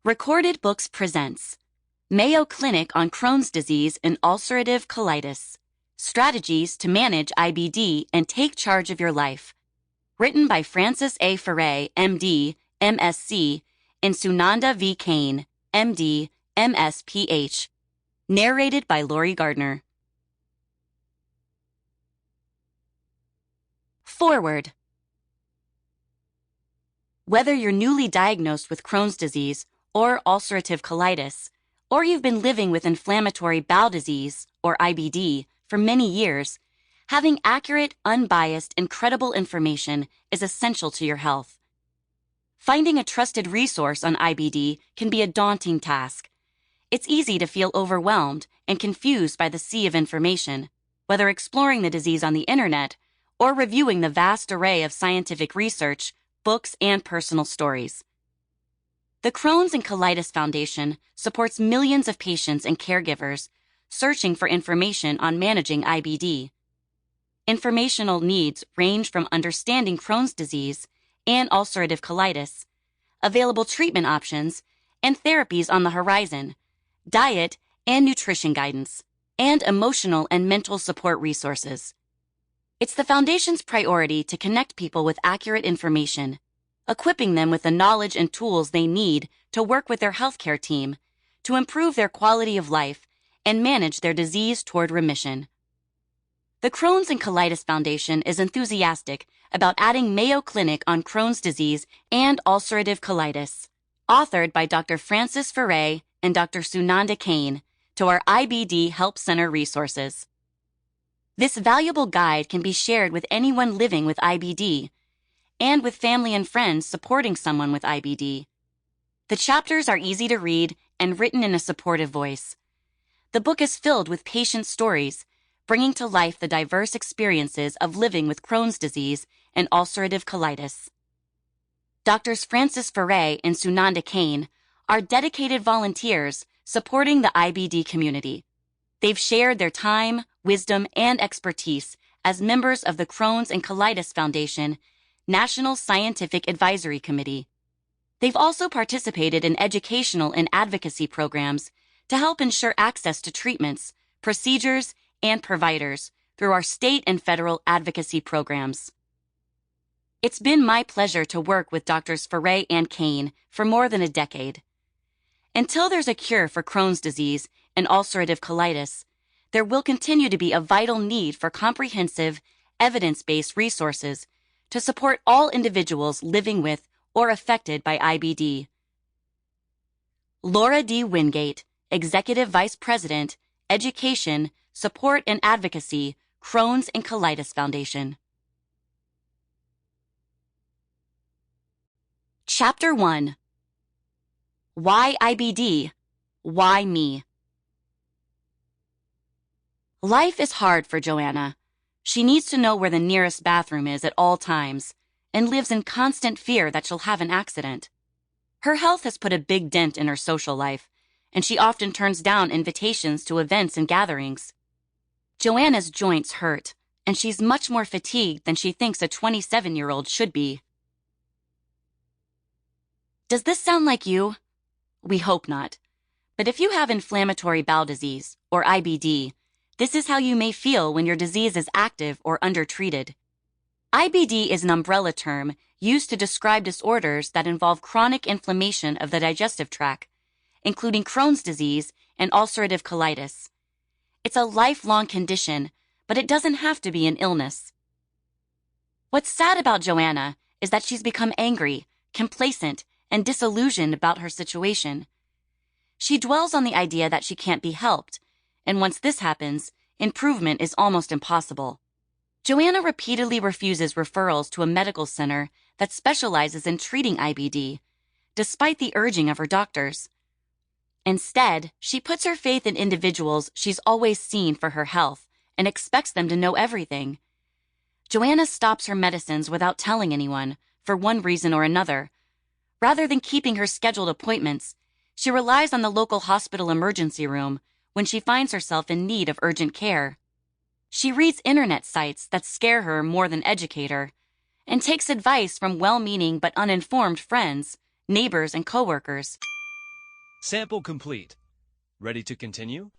Recorded Books presents Mayo Clinic on Crohn's disease and ulcerative colitis. Strategies to manage IBD and take charge of your life. Written by Francis A. Farraye, MD, MSc, and Sunanda V. Kane, MD, MS, PH. Narrated by Gardner. Forward. Whether you're newly diagnosed with Crohn's disease or ulcerative colitis, or you've been living with inflammatory bowel disease, or IBD, for many years, having accurate, unbiased, and credible information is essential to your health. Finding a trusted resource on IBD can be a daunting task. It's easy to feel overwhelmed and confused by the sea of information, whether exploring the disease on the internet or reviewing the vast array of scientific research, books, and personal stories. The Crohn's and Colitis Foundation supports millions of patients and caregivers searching for information on managing IBD. Informational needs range from understanding Crohn's disease and ulcerative colitis, available treatment options, and therapies on the horizon, diet and nutrition guidance, and emotional and mental support resources. It's the Foundation's priority to connect people with accurate information, equipping them with the knowledge and tools they need to work with their healthcare team to improve their quality of life and manage their disease toward remission. The Crohn's and Colitis Foundation is enthusiastic about adding Mayo Clinic on Crohn's disease and ulcerative colitis, authored by Dr. Francis Farraye and Dr. Sunanda Kane, to our IBD Help Center resources. This valuable guide can be shared with anyone living with IBD and with family and friends supporting someone with IBD. The chapters are easy to read and written in a supportive voice. The book is filled with patient stories, bringing to life the diverse experiences of living with Crohn's disease and ulcerative colitis. Doctors Francis Farraye and Sunanda Kane are dedicated volunteers supporting the IBD community. They've shared their time, wisdom, and expertise as members of the Crohn's and Colitis Foundation National Scientific Advisory Committee. They've also participated in educational and advocacy programs to help ensure access to treatments, procedures, and providers through our state and federal advocacy programs. It's been my pleasure to work with Drs. Farraye and Kane for more than a decade. Until there's a cure for Crohn's disease and ulcerative colitis, there will continue to be a vital need for comprehensive, evidence-based resources to support all individuals living with or affected by IBD. Laura D. Wingate, Executive Vice President, Education, Support and Advocacy, Crohn's and Colitis Foundation. Chapter 1. Why IBD? Why me? Life is hard for Joanna. She needs to know where the nearest bathroom is at all times and lives in constant fear that she'll have an accident. Her health has put a big dent in her social life, and she often turns down invitations to events and gatherings. Joanna's joints hurt, and she's much more fatigued than she thinks a 27-year-old should be. Does this sound like you? We hope not. But if you have inflammatory bowel disease, or IBD, this is how you may feel when your disease is active or undertreated. IBD is an umbrella term used to describe disorders that involve chronic inflammation of the digestive tract, including Crohn's disease and ulcerative colitis. It's a lifelong condition, but it doesn't have to be an illness. What's sad about Joanna is that she's become angry, complacent, and disillusioned about her situation. She dwells on the idea that she can't be helped, and once this happens, improvement is almost impossible. Joanna repeatedly refuses referrals to a medical center that specializes in treating IBD, despite the urging of her doctors. Instead, she puts her faith in individuals she's always seen for her health and expects them to know everything. Joanna stops her medicines without telling anyone, for one reason or another. Rather than keeping her scheduled appointments, she relies on the local hospital emergency room when she finds herself in need of urgent care. She reads internet sites that scare her more than educate her, and takes advice from well-meaning but uninformed friends, neighbors, and coworkers. Sample complete. Ready to continue?